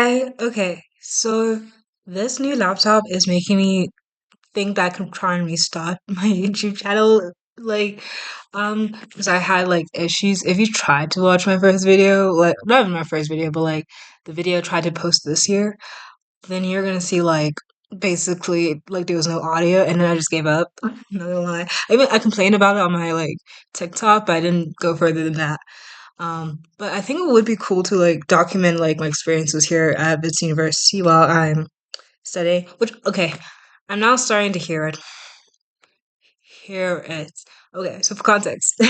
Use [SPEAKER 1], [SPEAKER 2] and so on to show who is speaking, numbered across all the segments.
[SPEAKER 1] Hi, okay. So this new laptop is making me think that I can try and restart my YouTube channel. Like, because I had like issues. If you tried to watch my first video, like not even my first video, but like the video I tried to post this year, then you're gonna see like basically like there was no audio and then I just gave up. Not gonna lie. I complained about it on my like TikTok, but I didn't go further than that. But I think it would be cool to like document like my experiences here at Wits University while I'm studying. Which okay, I'm now starting to hear it. Okay, so for context,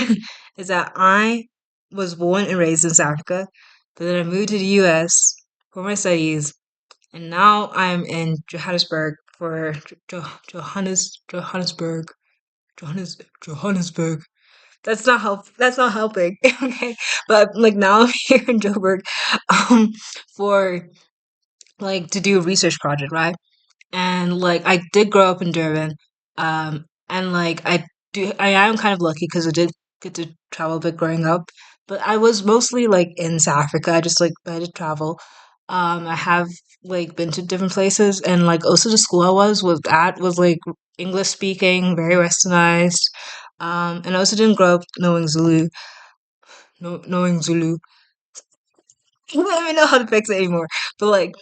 [SPEAKER 1] is that I was born and raised in South Africa, but then I moved to the US for my studies, and now I'm in Johannesburg for Johannesburg. That's not helping. Okay, but like now I'm here in Joburg, um, for like to do a research project, right? And like I did grow up in Durban, and like I am kind of lucky because I did get to travel a bit growing up, but I was mostly like in South Africa. I did travel. I have like been to different places, and like also the school I was like English speaking, very westernized. And I also didn't grow up knowing Zulu, knowing Zulu. I don't even know how to fix it anymore. But like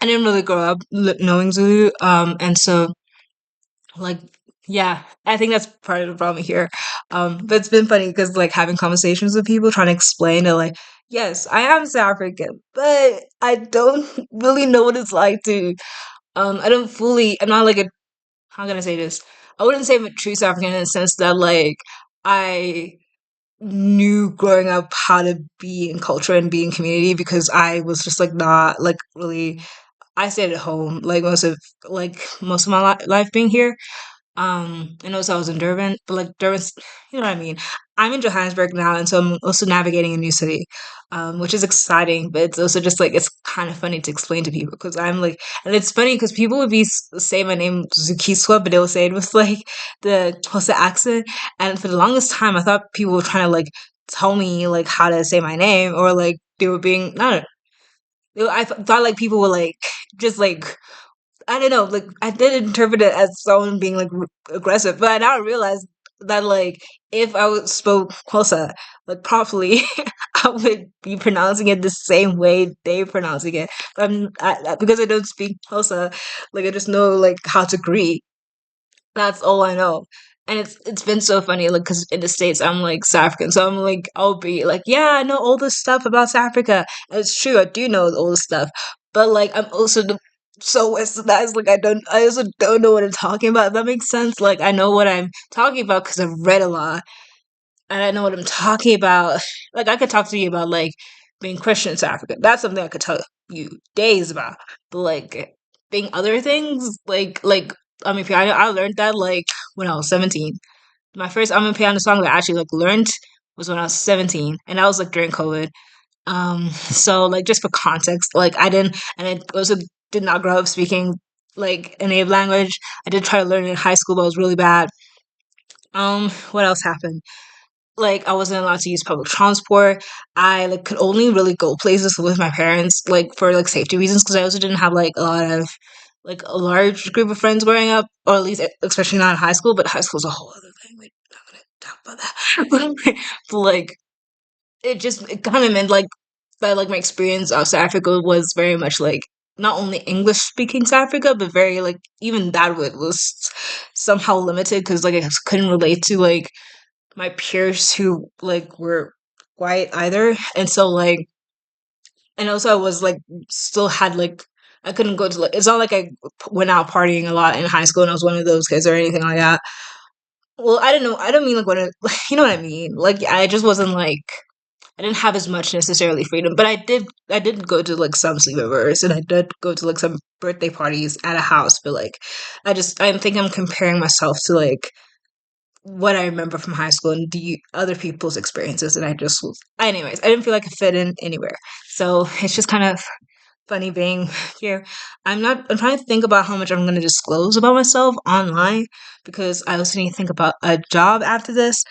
[SPEAKER 1] I didn't really grow up knowing Zulu, and so like, yeah, I think that's part of the problem here. But it's been funny because like having conversations with people trying to explain that like, yes, I am South African, but I don't really know what it's like to I don't fully I'm not like a how can I say this? I wouldn't say I'm a true South African in the sense that like I knew growing up how to be in culture and be in community because I was just like not like really I stayed at home like most of my life being here. And also I was in Durban, but like Durban's, you know what I mean? I'm in Johannesburg now, and so I'm also navigating a new city, which is exciting, but it's also just like, it's kind of funny to explain to people because I'm like, and it's funny because people would say my name Zukiswa, but they'll say it with like the Xhosa accent. And for the longest time, I thought people were trying to like tell me like how to say my name or like they were being, not, thought like people were like, just like I don't know, like I did interpret it as someone being like aggressive, but I now realize that like if I would spoke Xhosa like properly, I would be pronouncing it the same way they pronouncing it. Because I don't speak Xhosa, like I just know like how to greet. That's all I know. And it's been so funny, like, because in the States, I'm like South African, so I'm like, I'll be like, yeah, I know all this stuff about South Africa. And it's true, I do know all this stuff, but like, I'm also so westernized, like, I also don't know what I'm talking about. If that makes sense. Like, I know what I'm talking about because I've read a lot, and I know what I'm talking about. Like, I could talk to you about like being Christian in South Africa. That's something I could tell you days about. But like being other things, I mean, piano, I learned that like when I was 17. My first I'm piano song that I actually like learned was when I was 17, and that was like during COVID. So like just for context, like I didn't, and I also did not grow up speaking like a native language. I did try to learn it in high school, but it was really bad. What else happened? Like I wasn't allowed to use public transport. I like could only really go places with my parents, like for like safety reasons, because I also didn't have like a lot of like a large group of friends growing up, or at least especially not in high school. But high school's a whole other thing. We're not gonna talk about that. But like it kind of meant like that like my experience of South Africa was very much like not only English speaking South Africa, but very like even that was somehow limited because like I couldn't relate to like my peers who like were white either. And so like and also I was like still had like I couldn't go to like it's not like I went out partying a lot in high school and I was one of those kids or anything like that. Well, I don't know. I don't mean like you know what I mean. Like I just wasn't like I didn't have as much necessarily freedom, but I did go to like some sleepovers and I did go to like some birthday parties at a house, but like I think I'm comparing myself to like what I remember from high school and the other people's experiences, and I just was, anyways, I didn't feel like I fit in anywhere. So it's just kind of funny being here. I'm trying to think about how much I'm going to disclose about myself online because I also need to think about a job after this.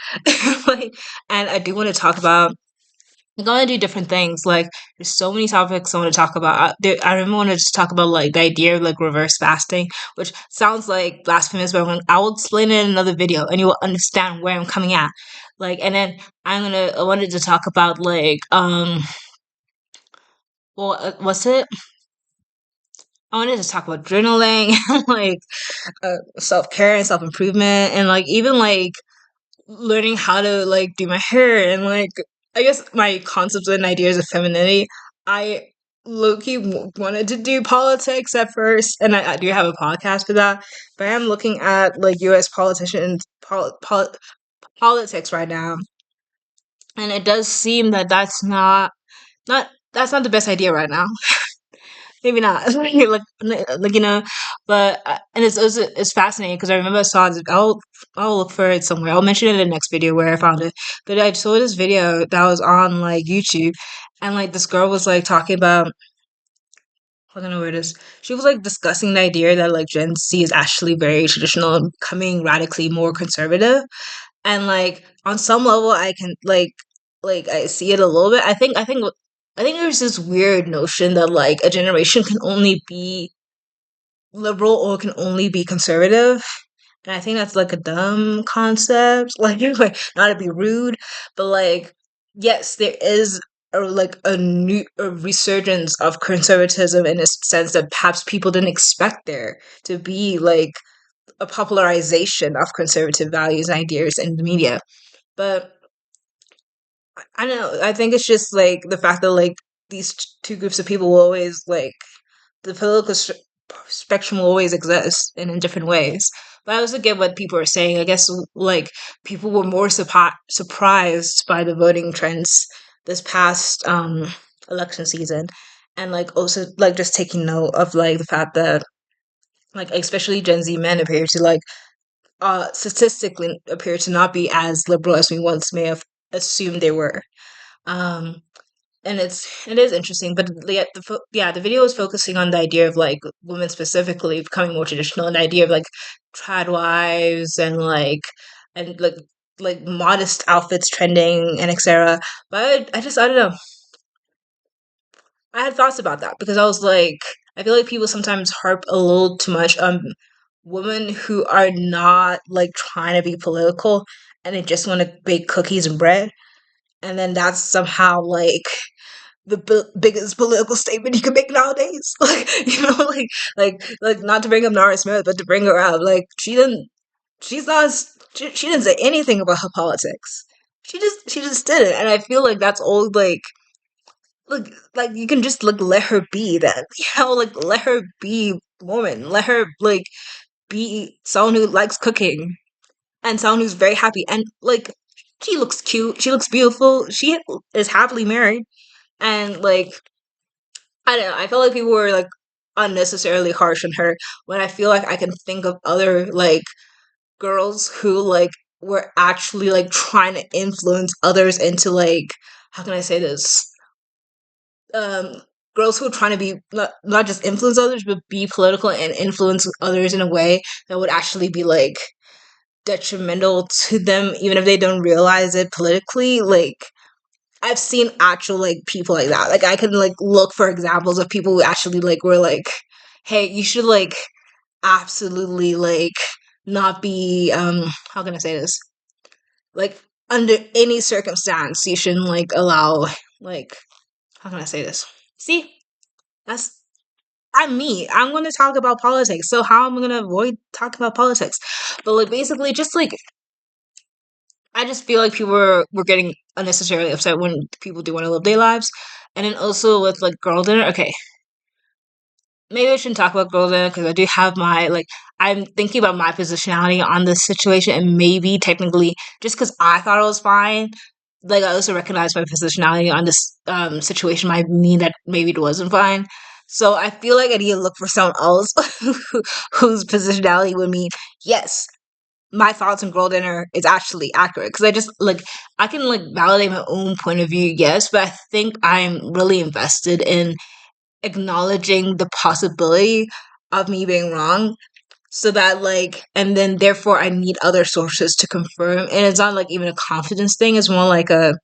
[SPEAKER 1] Like, and I do want to talk about I'm gonna do different things. Like, there's so many topics I want to talk about. I remember want to just talk about like the idea of like reverse fasting, which sounds like blasphemous, but I will explain it in another video, and you will understand where I'm coming at. Like, and then I wanted to talk about like well, what's it? I wanted to talk about journaling, like self care and self improvement, and like even like learning how to like do my hair and like I guess my concepts and ideas of femininity. I low-key wanted to do politics at first, and I do have a podcast for that. But I am looking at like U.S. politicians, politics right now, and it does seem that that's not the best idea right now. Maybe not. Like but and it's fascinating because I remember I saw this. I'll look for it somewhere. I'll mention it in the next video where I found it. But I saw this video that was on like YouTube, and like this girl was like talking about. I don't know where it is. She was like discussing the idea that like Gen Z is actually very traditional and becoming radically more conservative. And like on some level, I can like I see it a little bit. I think there's this weird notion that like a generation can only be liberal or can only be conservative. And I think that's like a dumb concept. Like not to be rude, but like yes, there is like a resurgence of conservatism in a sense that perhaps people didn't expect there to be like a popularization of conservative values and ideas in the media. But I don't know. I think it's just like the fact that like these two groups of people will always like the political spectrum will always exist in different ways. But I also get what people are saying. I guess like people were more surprised by the voting trends this past election season, and like also like just taking note of like the fact that like especially Gen Z men appear to like statistically appear to not be as liberal as we once may have assumed they were. Um, and it is interesting, but the video is focusing on the idea of like women specifically becoming more traditional, and the idea of like trad wives and like modest outfits trending and etc. But I don't know. I had thoughts about that because I was like, I feel like people sometimes harp a little too much on women who are not like trying to be political and they just want to bake cookies and bread, and then that's somehow like the biggest political statement you can make nowadays. Like like not to bring up Nara Smith, but to bring her up. Like she's not, she didn't say anything about her politics. She just didn't, and I feel like that's all like you can just like let her be then, like let her be woman, let her like be someone who likes cooking and someone who's very happy and like she looks cute, she looks beautiful, she is happily married, and like I don't know. I felt like people were like unnecessarily harsh on her when I feel like I can think of other like girls who like were actually like trying to influence others into like how can I say this? Um Girls who are trying to be not just influence others but be political and influence others in a way that would actually be like detrimental to them even if they don't realize it politically. Like I've seen actual like people like that. Like I can like look for examples of people who actually like were like, hey, you should like absolutely like not be how can I say this? Like under any circumstance you shouldn't like allow like how can I say this? See? That's I'm me. I'm gonna talk about politics. So how am I gonna avoid talking about politics? But like basically just like I just feel like people were getting unnecessarily upset when people do want to live their lives. And then also with like girl dinner, okay, maybe I shouldn't talk about girl dinner because I do have my like I'm thinking about my positionality on this situation and maybe technically just because I thought it was fine, like I also recognize my positionality on this situation might mean that maybe it wasn't fine. So I feel like I need to look for someone else whose positionality would mean yes, my thoughts on girl dinner is actually accurate because I just like I can like validate my own point of view, yes, but I think I'm really invested in acknowledging the possibility of me being wrong so that like and then therefore I need other sources to confirm, and it's not like even a confidence thing, it's more like a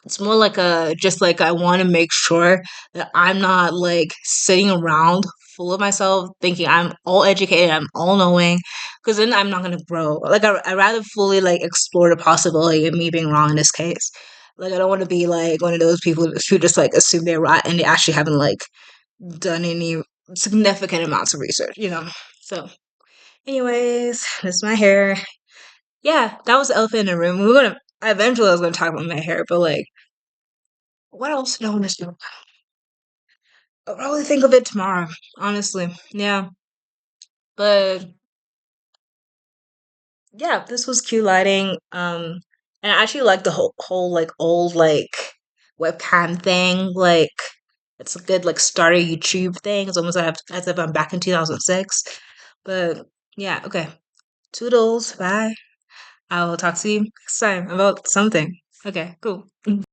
[SPEAKER 1] It's more like a just like I want to make sure that I'm not like sitting around full of myself thinking I'm all educated, I'm all knowing, because then I'm not gonna grow. Like I rather fully like explore the possibility of me being wrong in this case. Like I don't want to be like one of those people who just like assume they're right and they actually haven't like done any significant amounts of research, you know. So, anyways, that's my hair. Yeah, that was the elephant in the room. We are gonna eventually I was gonna talk about my hair, but like what else do I want to do? I'll probably think of it tomorrow, honestly. Yeah. But yeah, this was cute lighting. And I actually like the whole like old like webcam thing. Like it's a good like starter YouTube thing. It's almost as if I'm back in 2006. But yeah, okay. Toodles, bye. I will talk to you next time about something. Okay, cool.